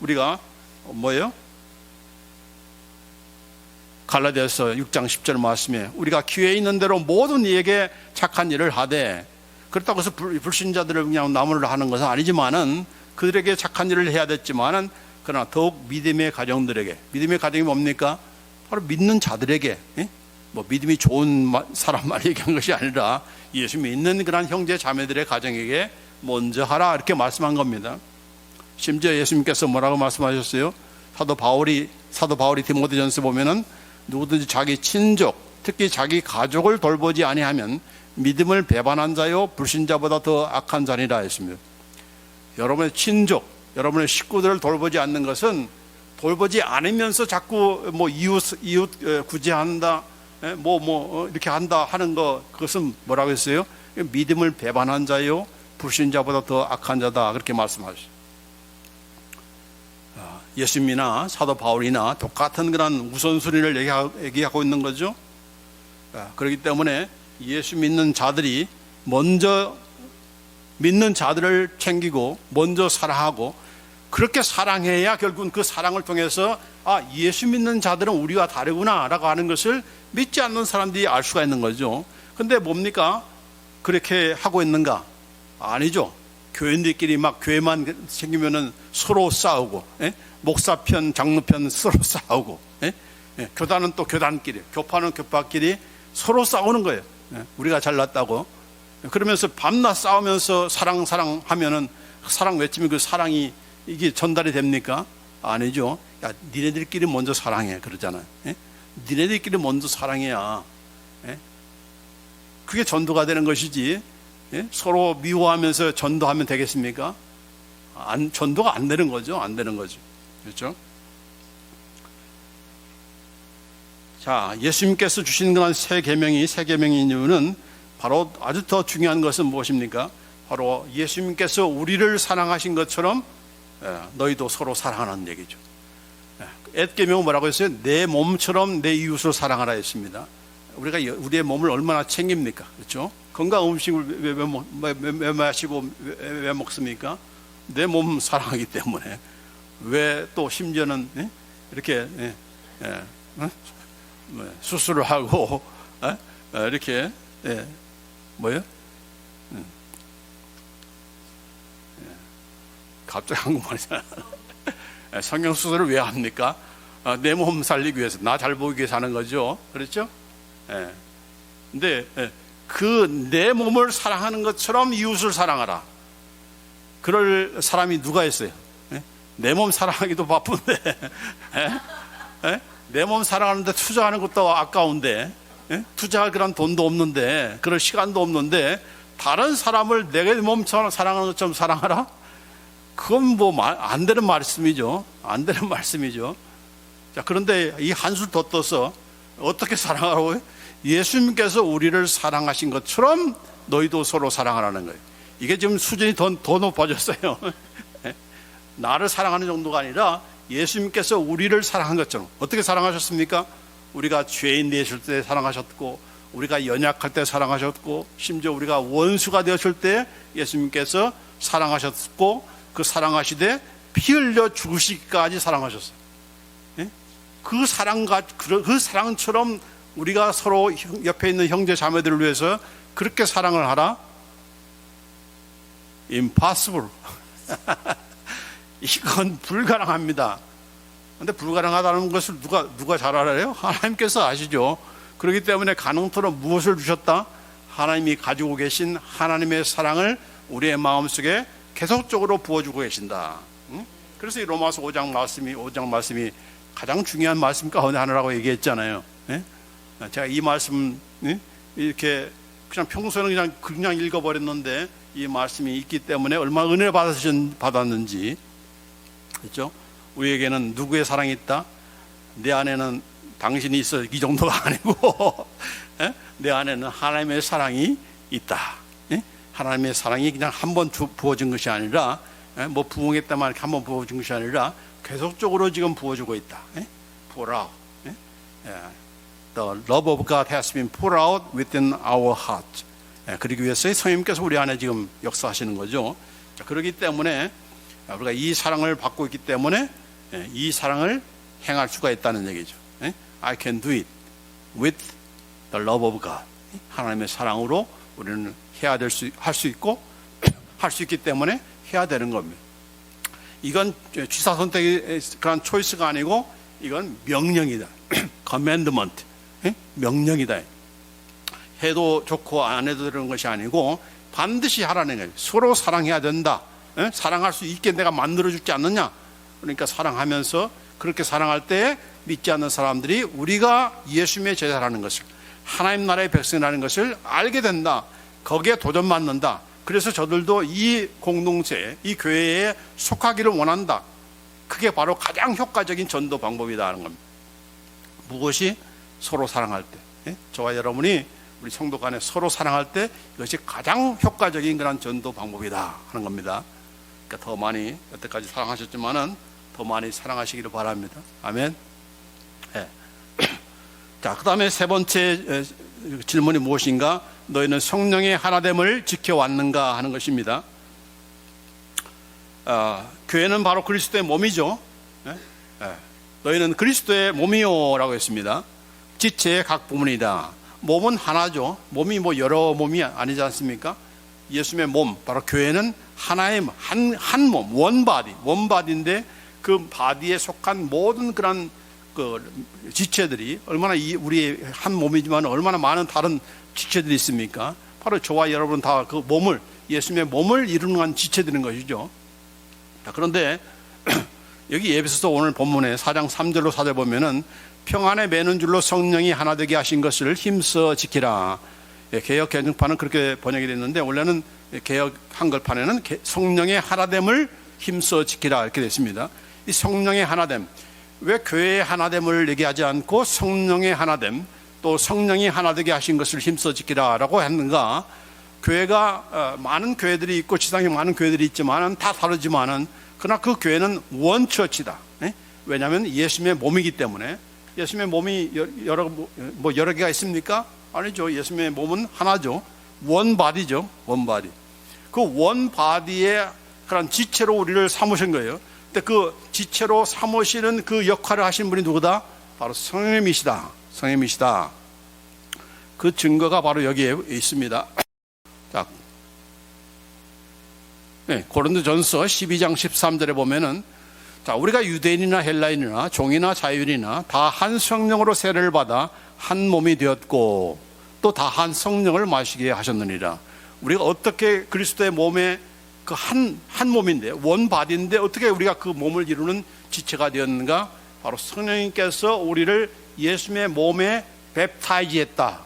우리가 뭐예요? 갈라디아서 6장 10절 말씀에 우리가 기회 있는 대로 모든 이에게 착한 일을 하되, 그렇다고 해서 불신자들을 그냥 나무를 하는 것은 아니지만은 그들에게 착한 일을 해야 됐지만은, 그러나 더욱 믿음의 가정들에게, 믿음의 가정이 뭡니까? 바로 믿는 자들에게, 믿음이 좋은 사람만 얘기한 것이 아니라 예수 믿는 그런 형제 자매들의 가정에게 먼저 하라, 이렇게 말씀한 겁니다. 심지어 예수님께서 뭐라고 말씀하셨어요? 사도 바울이 디모데전서 보면은 누구든지 자기 친족, 특히 자기 가족을 돌보지 아니하면 믿음을 배반한 자요 불신자보다 더 악한 자니라 했습니다. 여러분의 친족, 여러분의 식구들을 돌보지 않는 것은, 돌보지 않으면서 자꾸 이웃 구제한다, 이렇게 한다 하는 거, 그것은 뭐라고 했어요? 믿음을 배반한 자요 불신자보다 더 악한 자다, 그렇게 말씀하셨어요. 예수님이나 사도 바울이나 똑같은 그런 우선순위를 얘기하고 있는 거죠. 그렇기 때문에 예수 믿는 자들이 먼저 믿는 자들을 챙기고 먼저 사랑하고, 그렇게 사랑해야 결국은 그 사랑을 통해서 예수 믿는 자들은 우리와 다르구나 라고 하는 것을 믿지 않는 사람들이 알 수가 있는 거죠. 근데 뭡니까? 그렇게 하고 있는가? 아니죠. 교인들끼리 막 교회만 챙기면은 서로 싸우고, 목사편, 장로편 서로 싸우고, 교단은 또 교단끼리, 교파는 교파끼리 서로 싸우는 거예요. 우리가 잘났다고. 그러면서 밤낮 싸우면서 사랑하면은, 사랑 외치면 그 사랑이 이게 전달이 됩니까? 아니죠. 야, 니네들끼리 먼저 사랑해, 그러잖아요. 니네들끼리 먼저 사랑해야 그게 전도가 되는 것이지, 서로 미워하면서 전도하면 되겠습니까? 전도가 안 되는 거죠. 안 되는 거죠. 그렇죠? 자, 예수님께서 주신 그런 새 계명인 이유는 바로 아주 더 중요한 것은 무엇입니까? 바로 예수님께서 우리를 사랑하신 것처럼 너희도 서로 사랑하는 얘기죠. 옛 계명은 뭐라고 했어요? 내 몸처럼 내 이웃을 사랑하라 했습니다. 우리가 우리의 몸을 얼마나 챙깁니까? 그렇죠? 건강 음식을 왜 마시고 왜 먹습니까? 내 몸 사랑하기 때문에. 왜 또 심지어는 이렇게 수술을 하고 이렇게 뭐예요? 갑자기 한국말이잖아. 성형 수술을 왜 합니까? 내 몸 살리기 위해서, 나 잘 보이기 위해서 하는 거죠. 그렇죠? 근데 그 내 몸을 사랑하는 것처럼 이웃을 사랑하라. 그럴 사람이 누가 있어요? 내 몸 사랑하기도 바쁜데 내 몸 사랑하는데 투자하는 것도 아까운데 투자할 그런 돈도 없는데 그럴 시간도 없는데 다른 사람을 내 몸 사랑하는 것처럼 사랑하라? 그건 뭐 안 되는 말씀이죠. 안 되는 말씀이죠. 자, 그런데 이 한술 더 떠서 어떻게 사랑하라고요? 예수님께서 우리를 사랑하신 것처럼 너희도 서로 사랑하라는 거예요. 이게 지금 수준이 더 높아졌어요. 나를 사랑하는 정도가 아니라 예수님께서 우리를 사랑한 것처럼. 어떻게 사랑하셨습니까? 우리가 죄인 되실 때 사랑하셨고, 우리가 연약할 때 사랑하셨고, 심지어 우리가 원수가 되었을 때 예수님께서 사랑하셨고, 그 사랑하시되 피 흘려 죽으시기까지 사랑하셨어요. 그 사랑처럼 우리가 서로 옆에 있는 형제 자매들을 위해서 그렇게 사랑을 하라? Impossible. 이건 불가능합니다. 그런데 불가능하다는 것을 누가 잘 알아요? 하나님께서 아시죠. 그렇기 때문에 가능토록 무엇을 주셨다? 하나님이 가지고 계신 하나님의 사랑을 우리의 마음속에 계속적으로 부어주고 계신다. 그래서 이 로마서 5장 말씀이 가장 중요한 말씀 가운데 하나라고 얘기했잖아요. 제가 이 말씀 이렇게 그냥 평소에는 그냥 읽어버렸는데 이 말씀이 있기 때문에 얼마나 은혜 받았는지. 그렇죠? 우리에게는 누구의 사랑이 있다? 내 안에는 당신이 있어, 이 정도가 아니고 내 안에는 하나님의 사랑이 있다. 하나님의 사랑이 그냥 한 번 부어진 것이 아니라 뭐 부흥했다만 한 번 부어진 것이 아니라 계속적으로 지금 부어주고 있다. Pour out. The love of God has been poured out within our heart. 그러기 위해서 성령님께서 우리 안에 지금 역사하시는 거죠. 자, 그렇기 때문에 우리가 이 사랑을 받고 있기 때문에 이 사랑을 행할 수가 있다는 얘기죠. I can do it with the love of God. 하나님의 사랑으로 우리는 할 수 있고 할 수 있기 때문에 해야 되는 겁니다. 이건 취사 선택의 그런 초이스가 아니고 이건 명령이다. commandment. 명령이다. 해도 좋고 안 해도 되는 것이 아니고 반드시 하라는 거예요. 서로 사랑해야 된다. 사랑할 수 있게 내가 만들어주지 않느냐. 그러니까 사랑하면서 그렇게 사랑할 때 믿지 않는 사람들이 우리가 예수님의 제자라는 것을, 하나님 나라의 백성이라는 것을 알게 된다. 거기에 도전받는다. 그래서 저들도 이 공동체, 이 교회에 속하기를 원한다. 그게 바로 가장 효과적인 전도 방법이다 하는 겁니다. 무엇이? 서로 사랑할 때. 저와 여러분이 우리 성도 간에 서로 사랑할 때 이것이 가장 효과적인 그런 전도 방법이다 하는 겁니다. 그러니까 더 많이, 여태까지 사랑하셨지만은 더 많이 사랑하시기를 바랍니다. 아멘. 자, 그 다음에 세 번째 질문이 무엇인가? 너희는 성령의 하나됨을 지켜왔는가 하는 것입니다. 교회는 바로 그리스도의 몸이죠. 너희는 그리스도의 몸이요 라고 했습니다. 지체의 각 부분이다. 몸은 하나죠. 몸이 뭐 여러 몸이 아니지 않습니까? 예수님의 몸, 바로 교회는 하나의 한 몸, 원바디인데 그 바디에 속한 모든 그런 그 지체들이 얼마나 우리의 한 몸이지만 얼마나 많은 다른 지체들이 있습니까? 바로 저와 여러분 다 그 몸을, 예수님의 몸을 이루는 지체들인 것이죠. 자, 그런데 여기 에베소서 오늘 본문에 4장 3절로 4절 보면은 평안에 매는 줄로 성령이 하나 되게 하신 것을 힘써 지키라. 개역 개정판은 그렇게 번역이 됐는데 원래는 개역 한글판에는 성령의 하나됨을 힘써 지키라 이렇게 됐습니다. 이 성령의 하나됨, 왜 교회의 하나됨을 얘기하지 않고 성령의 하나됨, 또 성령이 하나 되게 하신 것을 힘써 지키라라고 했는가? 교회가 많은 교회들이 있고 지상에 많은 교회들이 있지만은 다 다르지만은 그러나 그 교회는 원처치다. 왜냐하면 예수님의 몸이기 때문에. 예수님의 몸이 여러 개가 있습니까? 아니죠. 예수님의 몸은 하나죠. 원바디죠. 원바디. 그 원바디의 그런 지체로 우리를 삼으신 거예요. 근데 그 지체로 삼으시는 그 역할을 하신 분이 누구다? 바로 성령님이시다. 성령님이시다. 그 증거가 바로 여기에 있습니다. 자, 고린도전서 12장 13절에 보면은, 자, 우리가 유대인이나 헬라인이나 종이나 자유인이나 다 한 성령으로 세례를 받아 한 몸이 되었고 또 다 한 성령을 마시게 하셨느니라. 우리가 어떻게 그리스도의 몸에 그 한 몸인데, 원 바디인데 어떻게 우리가 그 몸을 이루는 지체가 되었는가? 바로 성령님께서 우리를 예수님의 몸에 뵙타이지했다,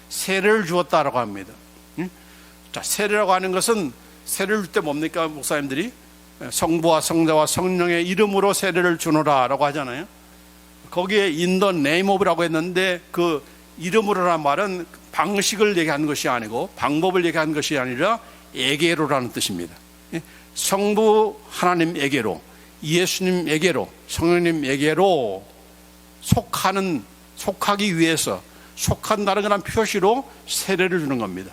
세례를 주었다라고 합니다. 자, 세례라고 하는 것은, 세례를 줄 때 뭡니까? 목사님들이 성부와 성자와 성령의 이름으로 세례를 주노라 라고 하잖아요. 거기에 in the name of라고 했는데, 그 이름으로라는 말은 방식을 얘기하는 것이 아니고 방법을 얘기하는 것이 아니라 에게로라는 뜻입니다. 성부 하나님에게로, 예수님에게로, 성령님에게로 속하기 위해서, 속한다는 그런 표시로 세례를 주는 겁니다.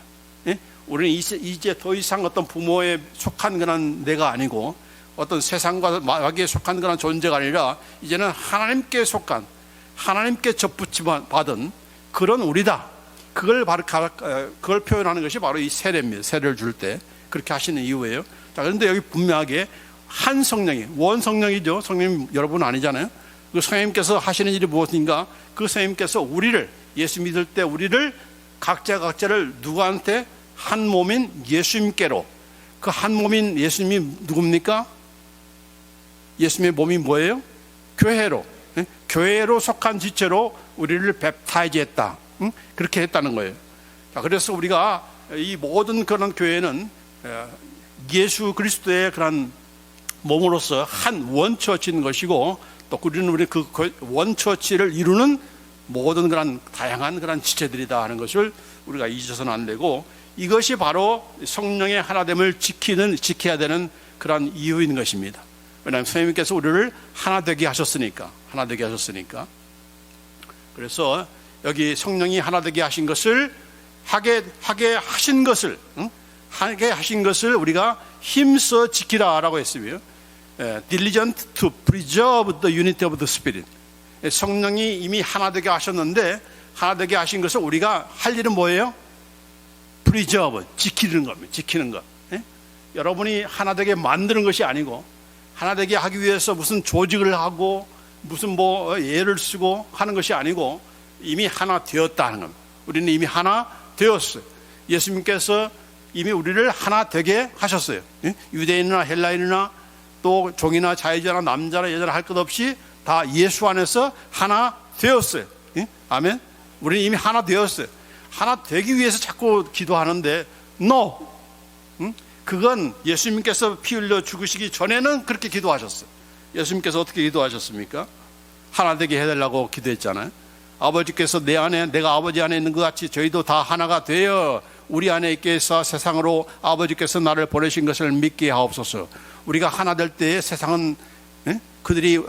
우리는 이제 더 이상 어떤 부모에 속한 그런 내가 아니고, 어떤 세상과 마귀에 속한 그런 존재가 아니라 이제는 하나님께 속한, 하나님께 접붙임 받은 그런 우리다. 그걸 표현하는 것이 바로 이 세례입니다. 세례를 줄 때 그렇게 하시는 이유예요. 자, 그런데 여기 분명하게 한 성령이, 원 성령이죠. 성령님 여러분 아니잖아요. 그 성령님께서 하시는 일이 무엇인가? 그 성령님께서 우리를, 예수 믿을 때 우리를 각자를 누구한테? 한 몸인 예수님께로. 그 한 몸인 예수님이 누굽니까? 예수님의 몸이 뭐예요? 교회로. 교회로 속한 지체로 우리를 뵙타이지했다. 그렇게 했다는 거예요. 자, 그래서 우리가 이 모든 그런 교회는 예수 그리스도의 그런 몸으로서 한 원처치인 것이고, 또 우리 그 원처치를 이루는 모든 그런 다양한 그런 지체들이다 하는 것을 우리가 잊어서는 안 되고, 이것이 바로 성령의 하나됨을 지켜야 되는 그런 이유인 것입니다. 왜냐하면 성령님께서 우리를 하나 되게 하셨으니까. 그래서 여기 성령이 하나 되게 하신 것을, 하게 하신 것을 우리가 힘써 지키라라고 했으며, diligent to preserve the unity of the Spirit. 성령이 이미 하나 되게 하셨는데, 하나 되게 하신 것을 우리가 할 일은 뭐예요? preserve, 지키는 겁니다. 지키는 것. 여러분이 하나 되게 만드는 것이 아니고, 하나 되게 하기 위해서 무슨 조직을 하고 무슨 예를 쓰고 하는 것이 아니고, 이미 하나 되었다 하는 겁니다. 우리는 이미 하나 되었어요. 예수님께서 이미 우리를 하나 되게 하셨어요. 유대인이나 헬라인이나 또 종이나 자유자나 남자나 여자나 할 것 없이 다 예수 안에서 하나 되었어요. 아멘. 우리는 이미 하나 되었어요. 하나 되기 위해서 자꾸 기도하는데, no. 그건 예수님께서 피 흘려 죽으시기 전에는 그렇게 기도하셨어요. 예수님께서 어떻게 기도하셨습니까? 하나 되게 해달라고 기도했잖아요. 아버지께서 내가 아버지 안에 있는 것 같이 저희도 다 하나가 되어 우리 안에 있게 해서 세상으로 아버지께서 나를 보내신 것을 믿게 하옵소서. 우리가 하나 될 때에 세상은 그들이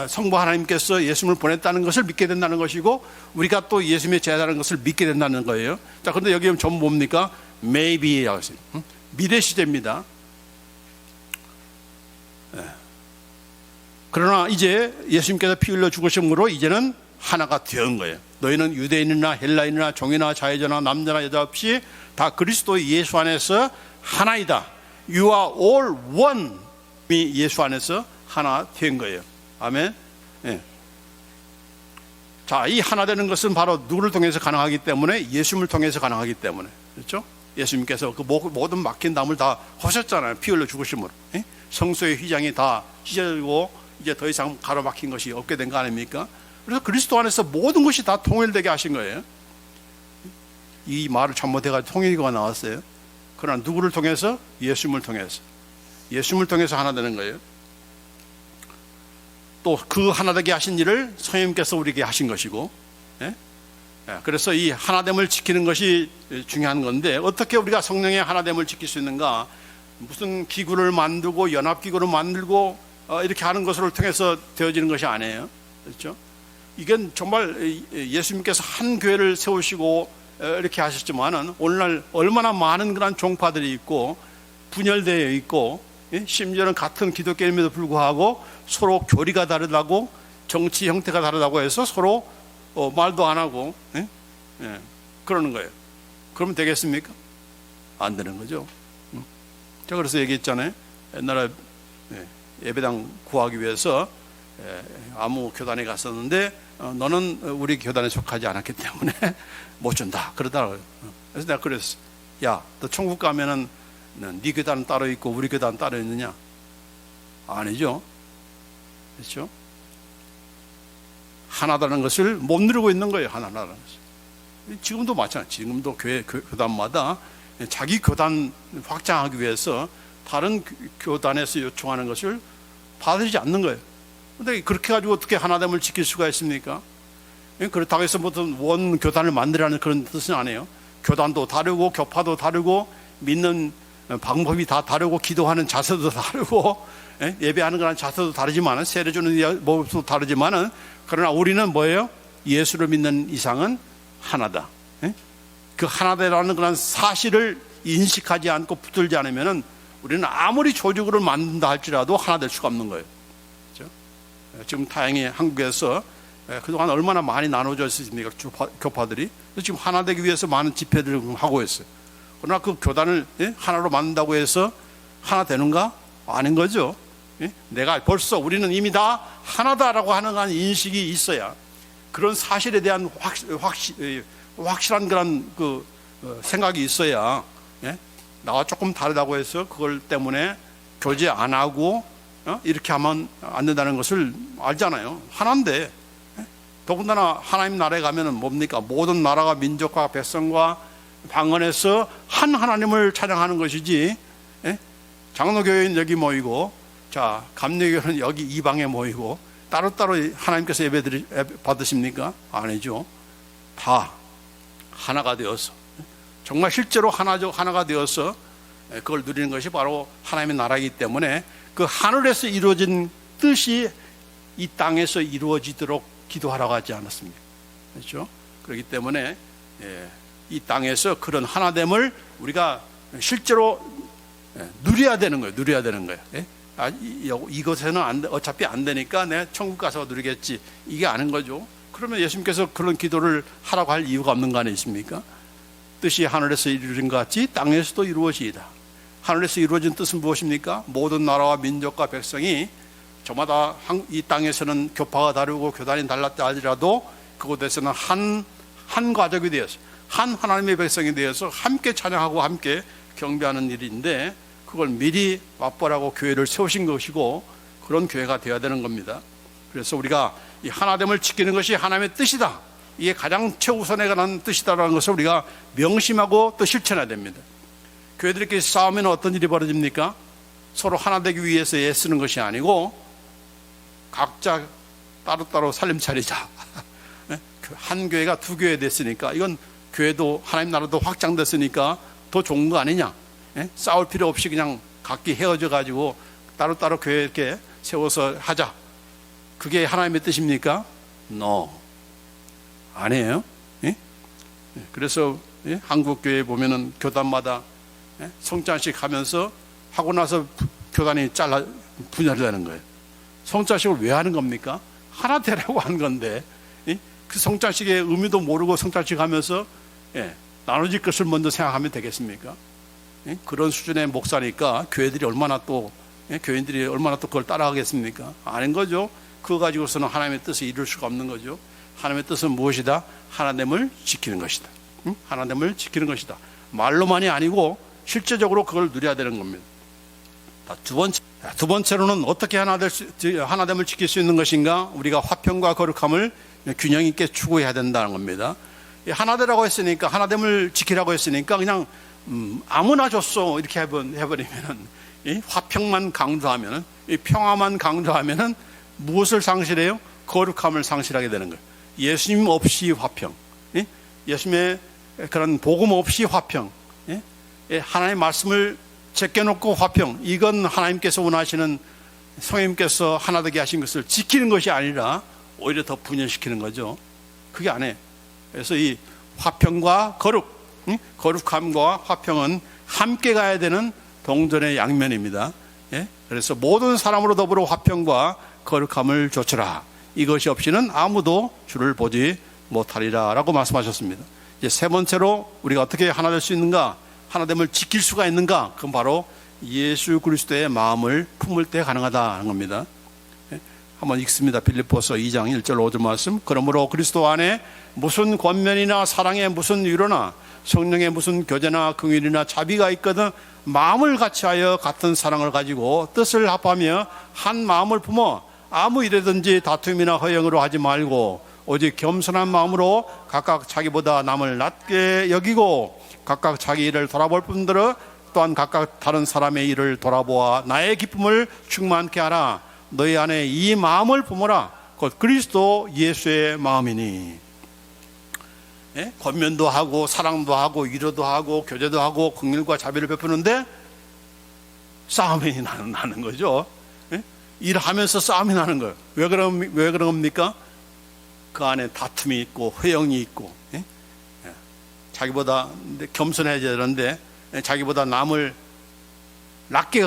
성부 하나님께서 예수님을 보냈다는 것을 믿게 된다는 것이고, 우리가 또 예수님의 제자라는 것을 믿게 된다는 거예요. 자, 그런데 여기 전부 뭡니까? Maybe라고 했어요. 미래 시대입니다. 그러나 이제 예수님께서 피 흘려 죽으심으로 이제는 하나가 되은 거예요. 너희는 유대인이나 헬라인이나 종이나 자유자나 남자나 여자 없이 다 그리스도 예수 안에서 하나이다. You are all one. 예수 안에서 하나 된 거예요. 아멘. 네. 자, 이 하나 되는 것은 바로 누구를 통해서 가능하기 때문에, 예수님을 통해서 가능하기 때문에. 그렇죠? 예수님께서 그 모든 막힌 담을 다 하셨잖아요. 피 흘려 죽으심으로. 성소의 휘장이 다 찢어지고 이제 더 이상 가로막힌 것이 없게 된 거 아닙니까? 그래서 그리스도 안에서 모든 것이 다 통일되게 하신 거예요. 이 말을 잘못해가지고 통일교가 나왔어요. 그러나 누구를 통해서? 예수님을 통해서. 예수님을 통해서 하나 되는 거예요. 또 그 하나 되게 하신 일을 성령님께서 우리에게 하신 것이고, 그래서 이 하나됨을 지키는 것이 중요한 건데, 어떻게 우리가 성령의 하나됨을 지킬 수 있는가? 무슨 기구를 만들고 연합기구를 만들고 이렇게 하는 것을 통해서 되어지는 것이 아니에요. 그렇죠? 이건 정말 예수님께서 한 교회를 세우시고 이렇게 하셨지만은, 오늘날 얼마나 많은 그런 종파들이 있고 분열되어 있고, 심지어는 같은 기독교임에도 불구하고 서로 교리가 다르다고, 정치 형태가 다르다고 해서 서로 말도 안 하고 그러는 거예요. 그러면 되겠습니까? 안 되는 거죠. 제가 그래서 얘기했잖아요. 옛날에 예배당 구하기 위해서 아무 교단에 갔었는데, 너는 우리 교단에 속하지 않았기 때문에 못 준다 그러더라고요. 그래서 내가 그랬어. 야, 너 천국 가면은 네 교단은 따로 있고 우리 교단은 따로 있느냐? 아니죠. 그렇죠? 하나다는 것을 못 누리고 있는 거예요. 하나라는 것을. 지금도 마찬가지. 지금도 교단마다 자기 교단 확장하기 위해서 다른 교단에서 요청하는 것을 받으지 않는 거예요. 그런데 그렇게 가지고 어떻게 하나됨을 지킬 수가 있습니까? 그렇다고 해서 무슨 원 교단을 만들라는 그런 뜻은 아니에요. 교단도 다르고 교파도 다르고 믿는 방법이 다 다르고 기도하는 자세도 다르고 예배하는 거랑 자세도 다르지만은 세례 주는 모습도 다르지만은 그러나 우리는 뭐예요? 예수를 믿는 이상은 하나다. 그 하나다라는 그런 사실을 인식하지 않고 붙들지 않으면은 우리는 아무리 조직을 만든다 할지라도 하나 될 수가 없는 거예요. 그렇죠? 지금 다행히 한국에서 그동안 얼마나 많이 나눠져 있습니까? 교파들이. 지금 하나 되기 위해서 많은 집회들을 하고 있어요. 그러나 그 교단을 하나로 만든다고 해서 하나 되는가? 아닌 거죠. 내가 벌써 우리는 이미 다 하나다라고 하는 인식이 있어야 그런 사실에 대한 확실한 그런 그 생각이 있어야 나와 조금 다르다고 해서 그걸 때문에 교제 안 하고 이렇게 하면 안 된다는 것을 알잖아요. 하나인데 더군다나 하나님 나라에 가면은 뭡니까? 모든 나라가 민족과 백성과 방언에서 한 하나님을 찬양하는 것이지. 장로교회는 여기 모이고 자 감리교회는 여기 이방에 모이고 따로따로 하나님께서 예배 받으십니까? 아니죠. 다 하나가 되어서 정말 실제로 하나가 되어서 그걸 누리는 것이 바로 하나님의 나라이기 때문에 그 하늘에서 이루어진 뜻이 이 땅에서 이루어지도록 기도하라고 하지 않았습니까? 그렇죠? 그렇기 때문에 이 땅에서 그런 하나됨을 우리가 실제로 누려야 되는 거예요. 누려야 되는 거예요. 이것에는 어차피 안 되니까 내 천국 가서 누리겠지. 이게 아닌 거죠. 그러면 예수님께서 그런 기도를 하라고 할 이유가 없는 거 아니십니까? 뜻이 하늘에서 이루어진 것 같이 땅에서도 이루어지이다. 하늘에서 이루어진 뜻은 무엇입니까? 모든 나라와 민족과 백성이 저마다 이 땅에서는 교파가 다르고 교단이 달랐다 하더라도 그곳에서는 한 가족이 되어서 한 하나님의 백성이 되어서 함께 찬양하고 함께 경배하는 일인데 그걸 미리 맛보라고 교회를 세우신 것이고 그런 교회가 되어야 되는 겁니다. 그래서 우리가 이 하나됨을 지키는 것이 하나님의 뜻이다. 이게 가장 최우선에 관한 뜻이다라는 것을 우리가 명심하고 또 실천해야 됩니다. 교회들끼리 싸우면 어떤 일이 벌어집니까? 서로 하나 되기 위해서 애쓰는 것이 아니고 각자 따로따로 살림 차리자. 한 교회가 두 교회 됐으니까 이건 교회도 하나님 나라도 확장됐으니까 더 좋은 거 아니냐? 싸울 필요 없이 그냥 각기 헤어져 가지고 따로따로 교회 이렇게 세워서 하자. 그게 하나님의 뜻입니까? No. 아니에요. 그래서 한국 교회 보면은 교단마다 성찬식 하면서 하고 나서 교단이 분열되는 거예요. 성찬식을 왜 하는 겁니까? 하나 되라고 하는 건데 그 성찬식의 의미도 모르고 성찬식 하면서 나눠질 것을 먼저 생각하면 되겠습니까? 그런 수준의 목사니까 교회들이 얼마나 또 교인들이 얼마나 또 그걸 따라가겠습니까? 아닌 거죠. 그거 가지고서는 하나님의 뜻을 이룰 수가 없는 거죠. 하나님의 뜻은 무엇이다? 하나됨을 지키는 것이다. 하나됨을 지키는 것이다. 말로만이 아니고 실제적으로 그걸 누려야 되는 겁니다. 두 번째로는 어떻게 하나됨을 지킬 수 있는 것인가? 우리가 화평과 거룩함을 균형 있게 추구해야 된다는 겁니다. 하나되라고 했으니까 하나됨을 지키라고 했으니까 그냥 아무나 줬어 이렇게 해버리면은 화평만 강조하면은 평화만 강조하면은 무엇을 상실해요? 거룩함을 상실하게 되는 거예요. 예수님 없이 화평, 예수님의 그런 복음 없이 화평, 하나님의 말씀을 제껴놓고 화평, 이건 하나님께서 원하시는 성령님께서 하나 되게 하신 것을 지키는 것이 아니라 오히려 더 분열시키는 거죠. 그게 안 해. 그래서 이 화평과 거룩함과 화평은 함께 가야 되는 동전의 양면입니다. 그래서 모든 사람으로 더불어 화평과 거룩함을 조치라. 이것이 없이는 아무도 주를 보지 못하리라 라고 말씀하셨습니다. 이제 세 번째로 우리가 어떻게 하나 될 수 있는가, 하나됨을 지킬 수가 있는가, 그건 바로 예수 그리스도의 마음을 품을 때 가능하다는 겁니다. 한번 읽습니다. 빌립보서 2장 1절 5절 말씀. 그러므로 그리스도 안에 무슨 권면이나 사랑의 무슨 위로나 성령의 무슨 교제나 긍휼이나 자비가 있거든 마음을 같이하여 같은 사랑을 가지고 뜻을 합하며 한 마음을 품어 아무 일에든지 다툼이나 허영으로 하지 말고 오직 겸손한 마음으로 각각 자기보다 남을 낮게 여기고 각각 자기 일을 돌아볼 뿐더러 또한 각각 다른 사람의 일을 돌아보아 나의 기쁨을 충만케 하라. 너희 안에 이 마음을 품어라. 곧 그리스도 예수의 마음이니. 예? 권면도 하고 사랑도 하고 위로도 하고 교제도 하고 긍휼과 자비를 베푸는데 싸움이 나는 거죠. 예? 일하면서 싸움이 나는 거예요. 왜 그런 겁니까? 그 안에 다툼이 있고 허영이 있고, 예? 예. 자기보다 겸손해져야 되는데 자기보다 남을 낮게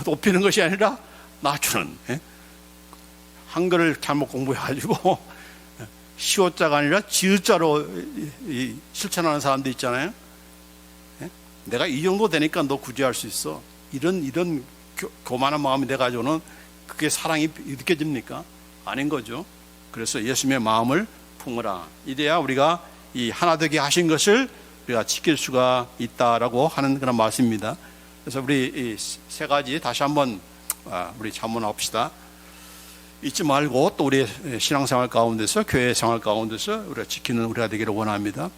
높이는 것이 아니라 낮추는, 예? 한글을 잘못 공부해가지고 시옷자가 아니라 지읒자로 실천하는 사람도 있잖아요. 예? 내가 이 정도 되니까 너 구제할 수 있어. 이런 교만한 마음이 돼가지고는 그게 사랑이 느껴집니까? 아닌 거죠. 그래서 예수님의 마음을 품으라. 이래야 우리가 이 하나 되게 하신 것을 우리가 지킬 수가 있다라고 하는 그런 말씀입니다. 그래서 우리 이 세 가지 다시 한번 우리 자문합시다. 잊지 말고 또 우리의 신앙생활 가운데서 교회 생활 가운데서 우리가 지키는 우리가 되기를 원합니다.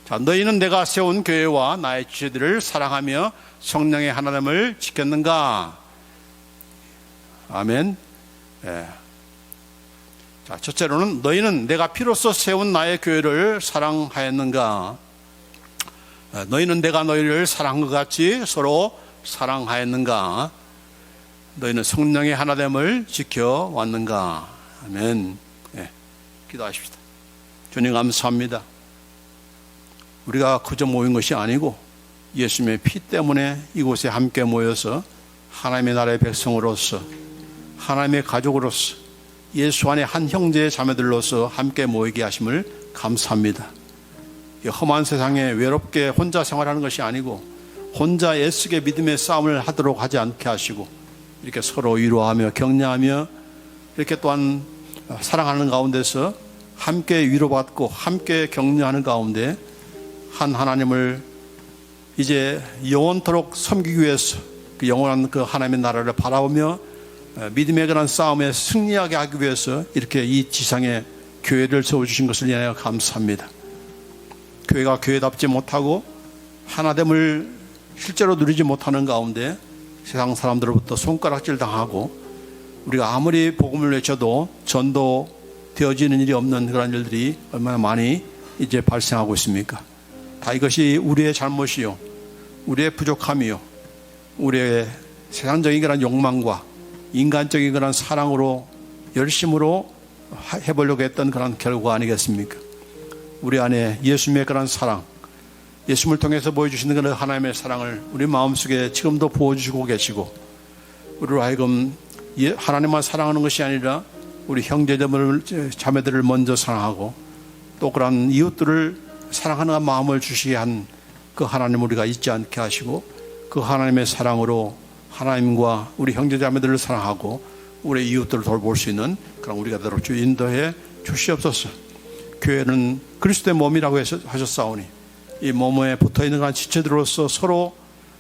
자, 너희는 내가 세운 교회와 나의 지체들을 사랑하며 성령의 하나됨을 지켰는가? 아멘. 예. 자, 첫째로는 너희는 내가 피로써 세운 나의 교회를 사랑하였는가? 너희는 내가 너희를 사랑한 것 같이 서로 사랑하였는가? 너희는 성령의 하나됨을 지켜왔는가? 아멘. 네, 기도하십시다. 주님 감사합니다. 우리가 그저 모인 것이 아니고 예수님의 피 때문에 이곳에 함께 모여서 하나님의 나라의 백성으로서 하나님의 가족으로서 예수 안에 한 형제의 자매들로서 함께 모이게 하심을 감사합니다. 이 험한 세상에 외롭게 혼자 생활하는 것이 아니고 혼자 애쓰게 믿음의 싸움을 하도록 하지 않게 하시고 이렇게 서로 위로하며 격려하며 이렇게 또한 사랑하는 가운데서 함께 위로받고 함께 격려하는 가운데 한 하나님을 이제 영원토록 섬기기 위해서 그 영원한 그 하나님의 나라를 바라보며 믿음의 그런 싸움에 승리하게 하기 위해서 이렇게 이 지상에 교회를 세워주신 것을 인하여 감사합니다. 교회가 교회답지 못하고 하나됨을 실제로 누리지 못하는 가운데 세상 사람들로부터 손가락질 당하고 우리가 아무리 복음을 외쳐도 전도 되어지는 일이 없는 그런 일들이 얼마나 많이 이제 발생하고 있습니까? 다 이것이 우리의 잘못이요, 우리의 부족함이요, 우리의 세상적인 그런 욕망과 인간적인 그런 사랑으로 열심으로 해보려고 했던 그런 결과 아니겠습니까? 우리 안에 예수님의 그런 사랑, 예수님을 통해서 보여주시는 그런 하나님의 사랑을 우리 마음속에 지금도 부어주시고 계시고 우리로 하여금 하나님만 사랑하는 것이 아니라 우리 자매들을 먼저 사랑하고 또 그런 이웃들을 사랑하는 마음을 주시게 한 그 하나님 우리가 잊지 않게 하시고 그 하나님의 사랑으로 하나님과 우리 형제자매들을 사랑하고 우리 이웃들을 돌볼 수 있는 그런 우리가 되도록 주 인도해 주시옵소서. 교회는 그리스도의 몸이라고 하셨사오니 이 몸에 붙어있는 그런 지체들로서 서로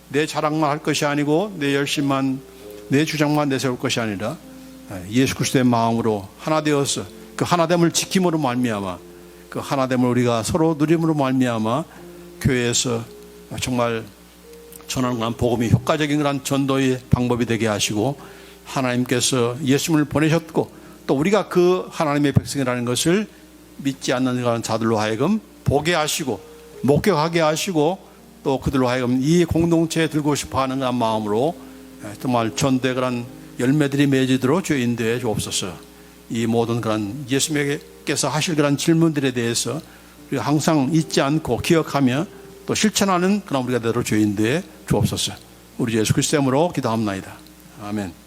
내 자랑만 할 것이 아니고 내 열심만 내 주장만 내세울 것이 아니라 예수 그리스도의 마음으로 하나 되어서 그 하나됨을 지킴으로 말미암아 그 하나됨을 우리가 서로 누림으로 말미암아 교회에서 정말 전하는 복음이 효과적인 그런 전도의 방법이 되게 하시고 하나님께서 예수님을 보내셨고 또 우리가 그 하나님의 백성이라는 것을 믿지 않는 그런 자들로 하여금 보게 하시고 목격하게 하시고 또 그들로 하여금 이 공동체에 들고 싶어하는 그런 마음으로 정말 전도의 그런 열매들이 맺어지도록 주의 인도해 주옵소서. 이 모든 그런 예수님께서 하실 그런 질문들에 대해서 우리가 항상 잊지 않고 기억하며 또 실천하는 그런 우리가 되도록 주의 인도해 주옵소서. 우리 예수 그리스도의 이름으로 기도합나이다. 아멘.